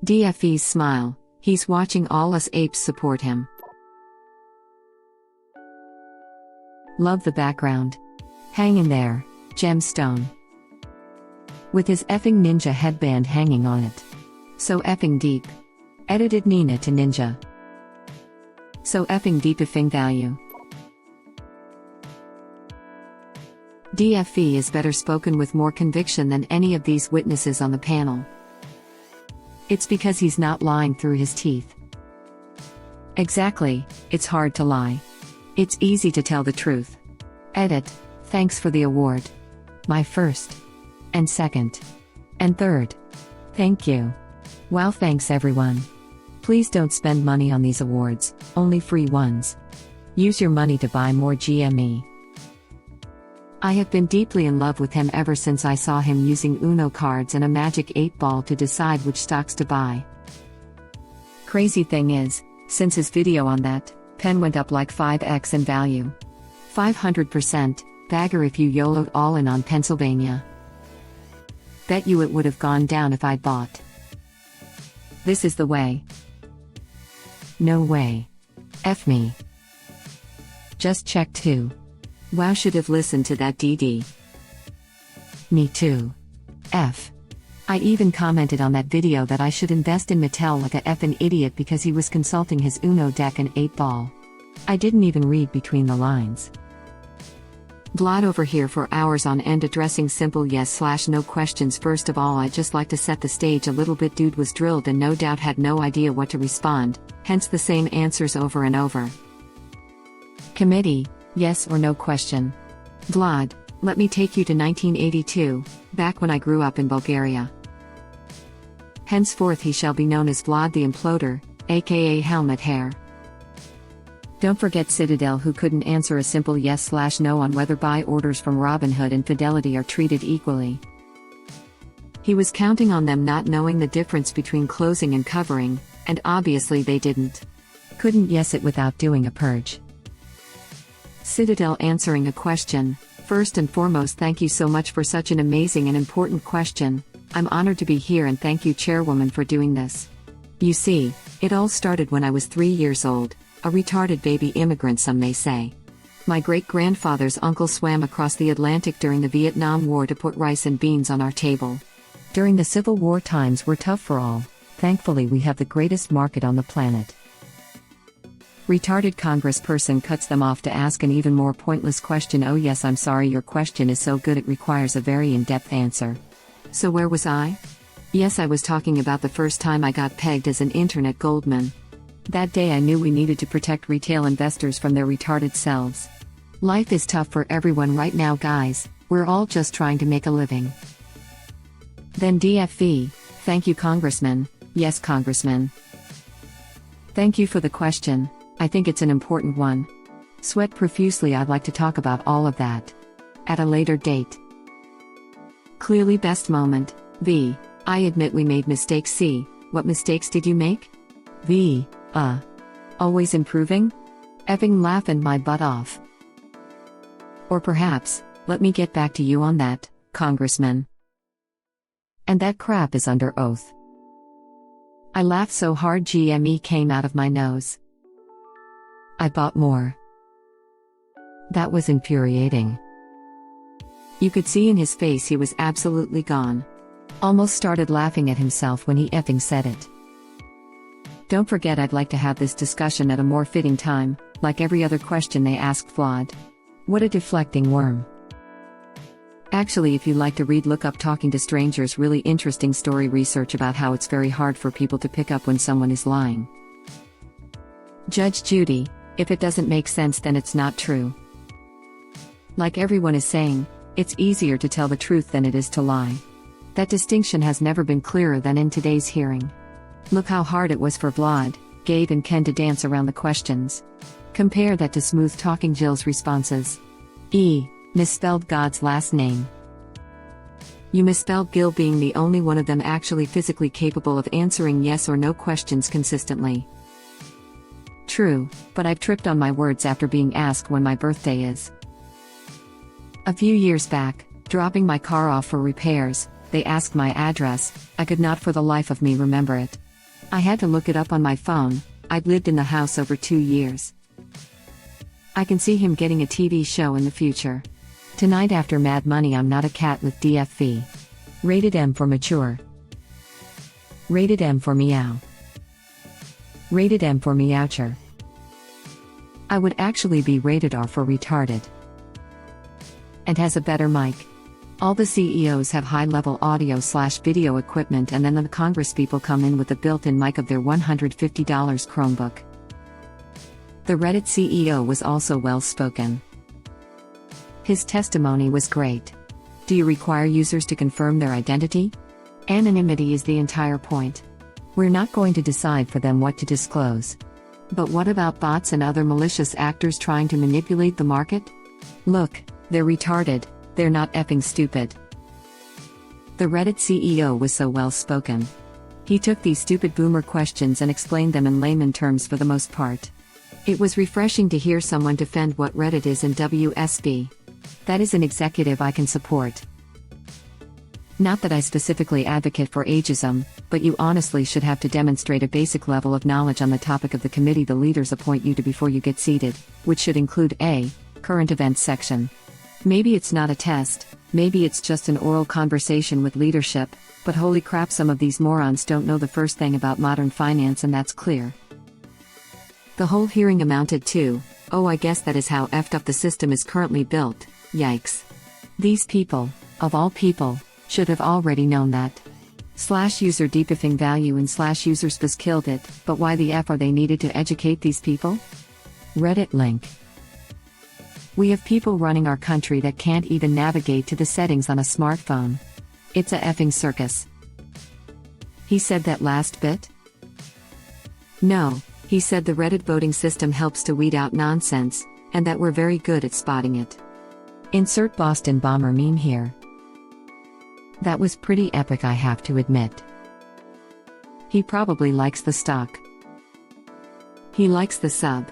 DFV's smile, he's watching all us apes support him. Love the background. Hang in there, gemstone. With his effing ninja headband hanging on it. So effing deep. Edited Nina to Ninja. So effing deep effing value. DFV is better spoken with more conviction than any of these witnesses on the panel. It's because he's not lying through his teeth. Exactly, it's hard to lie. It's easy to tell the truth. Edit, thanks for the award. My first. And second. And third. Thank you. Wow, thanks everyone. Please don't spend money on these awards, only free ones. Use your money to buy more GME. I have been deeply in love with him ever since I saw him using Uno cards and a magic 8-ball to decide which stocks to buy. Crazy thing is, since his video on that, pen went up like 5x in value. 500%, bagger if you YOLO'd all in on Pennsylvania. Bet you it would have gone down if I'd bought. This is the way. No way. F me. Just check too. Wow, should have listened to that DD. Me too. F. I even commented on that video that I should invest in Mattel like a effing idiot because he was consulting his Uno deck and 8-ball. I didn't even read between the lines. Vlad over here for hours on end addressing simple yes/no questions. First of all, I'd just like to set the stage a little bit. Dude was drilled and no doubt had no idea what to respond, hence the same answers over and over. Committee, yes or no question. Vlad, let me take you to 1982, back when I grew up in Bulgaria. Henceforth he shall be known as Vlad the Imploder, aka Helmet Hair. Don't forget Citadel, who couldn't answer a simple yes/no on whether buy orders from Robinhood and Fidelity are treated equally. He was counting on them not knowing the difference between closing and covering, and obviously they didn't. Couldn't yes it without doing a purge. Citadel answering a question. First and foremost, thank you so much for such an amazing and important question. I'm honored to be here and thank you, Chairwoman, for doing this. You see, it all started when I was 3 years old, a retarded baby immigrant some may say. My great-grandfather's uncle swam across the Atlantic during the Vietnam War to put rice and beans on our table. During the Civil War, times were tough for all. Thankfully we have the greatest market on the planet. Retarded congressperson cuts them off to ask an even more pointless question. Oh yes, I'm sorry, your question is so good it requires a very in-depth answer. So where was I? Yes, I was talking about the first time I got pegged as an internet goldman. That day I knew we needed to protect retail investors from their retarded selves. Life is tough for everyone right now, guys. We're all just trying to make a living. Then DFV, thank you, Congressman. Yes, Congressman. Thank you for the question. I think it's an important one. Sweat profusely. I'd like to talk about all of that at a later date. Clearly best moment. V. I admit we made mistakes. C. What mistakes did you make? V. Always improving? Effing laughing my butt off. Or perhaps, let me get back to you on that, Congressman. And that crap is under oath. I laughed so hard GME came out of my nose. I bought more. That was infuriating. You could see in his face he was absolutely gone. Almost started laughing at himself when he effing said it. Don't forget, I'd like to have this discussion at a more fitting time, like every other question they asked Vlad. What a deflecting worm. Actually, if you like to read, look up Talking to Strangers, really interesting story research about how it's very hard for people to pick up when someone is lying. Judge Judy, if it doesn't make sense then it's not true. Like everyone is saying, it's easier to tell the truth than it is to lie. That distinction has never been clearer than in today's hearing. Look how hard it was for Vlad, Gabe and Ken to dance around the questions. Compare that to smooth-talking Jill's responses. Misspelled God's last name. You misspelled Gil, being the only one of them actually physically capable of answering yes or no questions consistently. True, but I've tripped on my words after being asked when my birthday is. A few years back, dropping my car off for repairs, they asked my address. I could not for the life of me remember it. I had to look it up on my phone. I'd lived in the house over 2 years. I can see him getting a TV show in the future. Tonight after Mad Money, I'm not a cat with DFV. Rated M for mature. Rated M for meow. Rated M for meowcher. I would actually be rated R for retarded. And has a better mic. All the CEOs have high-level audio/video equipment, and then the congresspeople come in with a built-in mic of their $150 Chromebook. The Reddit CEO was also well-spoken. His testimony was great. Do you require users to confirm their identity? Anonymity is the entire point. We're not going to decide for them what to disclose. But what about bots and other malicious actors trying to manipulate the market? Look, they're retarded, they're not effing stupid. The Reddit CEO was so well-spoken. He took these stupid boomer questions and explained them in layman terms for the most part. It was refreshing to hear someone defend what Reddit is in WSB. That is an executive I can support. Not that I specifically advocate for ageism, but you honestly should have to demonstrate a basic level of knowledge on the topic of the committee the leaders appoint you to before you get seated, which should include a current events section. Maybe it's not a test, maybe it's just an oral conversation with leadership, but holy crap, some of these morons don't know the first thing about modern finance, and that's clear. The whole hearing amounted to, oh, I guess that is how effed up the system is currently built. Yikes. These people, of all people, should have already known that. /user deepifying value and /user spaz killed it, but why the F are they needed to educate these people? Reddit link. We have people running our country that can't even navigate to the settings on a smartphone. It's a effing circus. He said that last bit? No, he said the Reddit voting system helps to weed out nonsense, and that we're very good at spotting it. Insert Boston bomber meme here. That was pretty epic, I have to admit. He probably likes the stock. He likes the sub.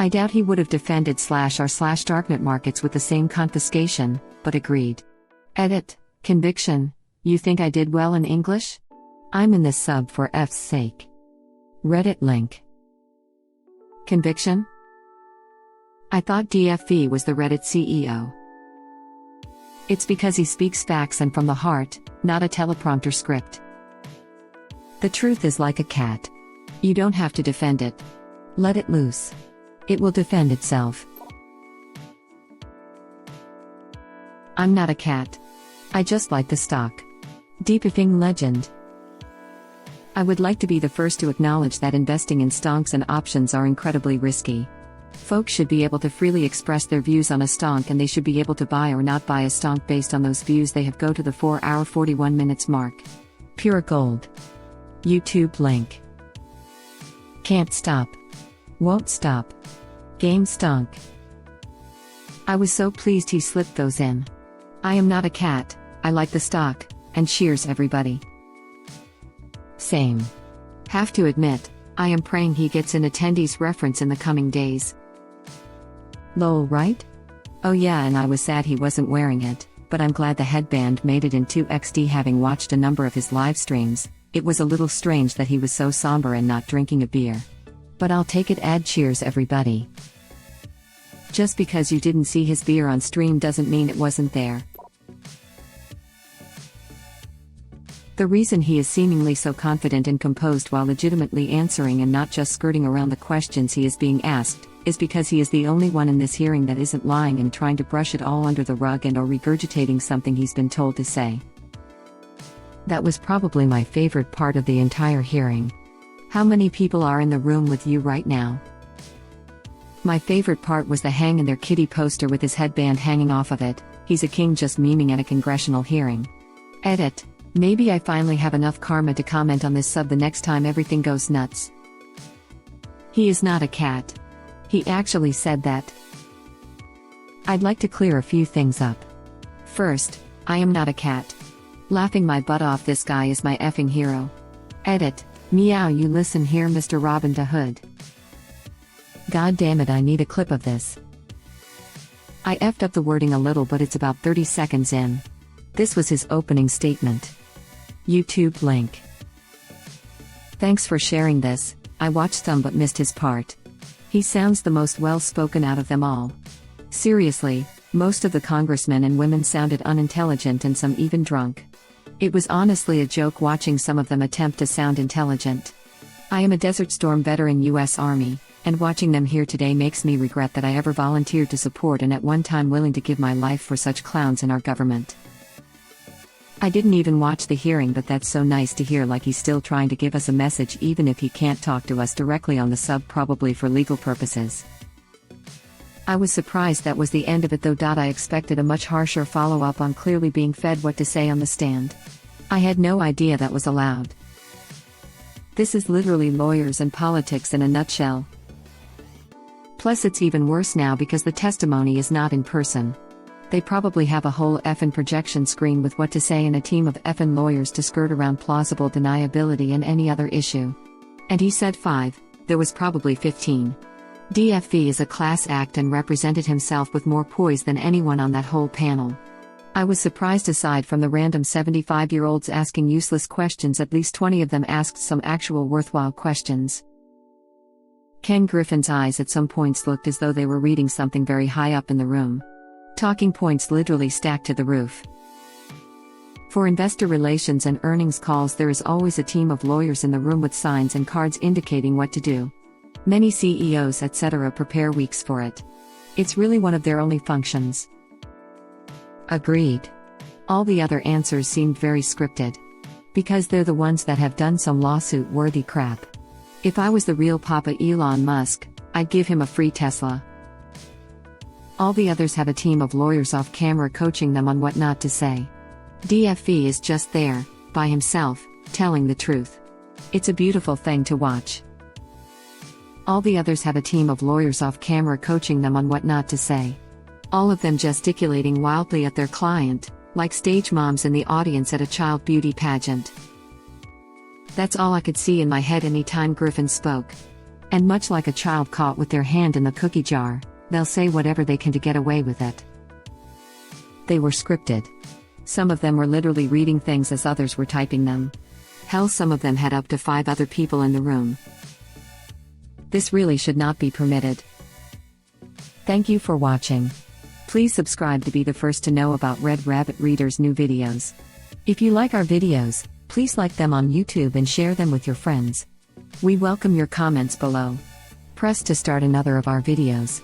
I doubt he would have defended /r/darknet markets with the same confiscation, but agreed. Edit, conviction, you think I did well in English? I'm in this sub for F's sake. Reddit link. Conviction? I thought DFV was the Reddit CEO. It's because he speaks facts and from the heart, not a teleprompter script. The truth is like a cat. You don't have to defend it. Let it loose. It will defend itself. I'm not a cat. I just like the stock. Deepifying legend. I would like to be the first to acknowledge that investing in stonks and options are incredibly risky. Folks should be able to freely express their views on a stonk, and they should be able to buy or not buy a stonk based on those views they have. Go to the 4-hour 41 minutes mark. Pure gold. YouTube link. Can't stop. Won't stop. Game stonk. I was so pleased he slipped those in. I am not a cat, I like the stock, and cheers everybody. Same. Have to admit, I am praying he gets an attendees reference in the coming days. Lol, right? Oh yeah, and I was sad he wasn't wearing it, but I'm glad the headband made it in 2XD. Having watched a number of his live streams, it was a little strange that he was so somber and not drinking a beer. But I'll take it. Add cheers everybody. Just because you didn't see his beer on stream doesn't mean it wasn't there. The reason he is seemingly so confident and composed while legitimately answering and not just skirting around the questions he is being asked, is because he is the only one in this hearing that isn't lying and trying to brush it all under the rug and or regurgitating something he's been told to say. That was probably my favorite part of the entire hearing. How many people are in the room with you right now? My favorite part was the hang in their kitty poster with his headband hanging off of it. He's a king just memeing at a congressional hearing. Edit. Maybe I finally have enough karma to comment on this sub the next time everything goes nuts. He is not a cat. He actually said that. I'd like to clear a few things up. First, I am not a cat. Laughing my butt off, this guy is my effing hero. Edit. Meow, you listen here, Mr. Robin Hood. God damn it, I need a clip of this. I effed up the wording a little, but it's about 30 seconds in. This was his opening statement. YouTube link. Thanks for sharing this. I watched some but missed his part. He sounds the most well-spoken out of them all. Seriously, most of the congressmen and women sounded unintelligent and some even drunk. It was honestly a joke watching some of them attempt to sound intelligent. I am a Desert Storm veteran U.S. Army, and watching them here today makes me regret that I ever volunteered to support and at one time willing to give my life for such clowns in our government. I didn't even watch the hearing, but that's so nice to hear, like he's still trying to give us a message even if he can't talk to us directly on the sub, probably for legal purposes. I was surprised that was the end of it though. I expected a much harsher follow-up on clearly being fed what to say on the stand. I had no idea that was allowed. This is literally lawyers and politics in a nutshell. Plus it's even worse now because the testimony is not in person. They probably have a whole effin' projection screen with what to say and a team of effin' lawyers to skirt around plausible deniability and any other issue. And he said 5, there was probably 15. DFV is a class act and represented himself with more poise than anyone on that whole panel. I was surprised, aside from the random 75-year-olds asking useless questions, at least 20 of them asked some actual worthwhile questions. Ken Griffin's eyes at some points looked as though they were reading something very high up in the room. Talking points literally stacked to the roof. For investor relations and earnings calls, there is always a team of lawyers in the room with signs and cards indicating what to do. Many CEOs etc. prepare weeks for it. It's really one of their only functions. Agreed. All the other answers seemed very scripted. Because they're the ones that have done some lawsuit-worthy crap. If I was the real Papa Elon Musk, I'd give him a free Tesla. All the others have a team of lawyers off camera coaching them on what not to say. DFV is just there, by himself, telling the truth. It's a beautiful thing to watch. All the others have a team of lawyers off camera coaching them on what not to say. All of them gesticulating wildly at their client, like stage moms in the audience at a child beauty pageant. That's all I could see in my head any time Griffin spoke. And much like a child caught with their hand in the cookie jar, they'll say whatever they can to get away with it. They were scripted. Some of them were literally reading things as others were typing them. Hell, some of them had up to 5 other people in the room. This really should not be permitted. Thank you for watching. Please subscribe to be the first to know about Red Rabbit Reader's new videos. If you like our videos, please like them on YouTube and share them with your friends. We welcome your comments below. Press to start another of our videos.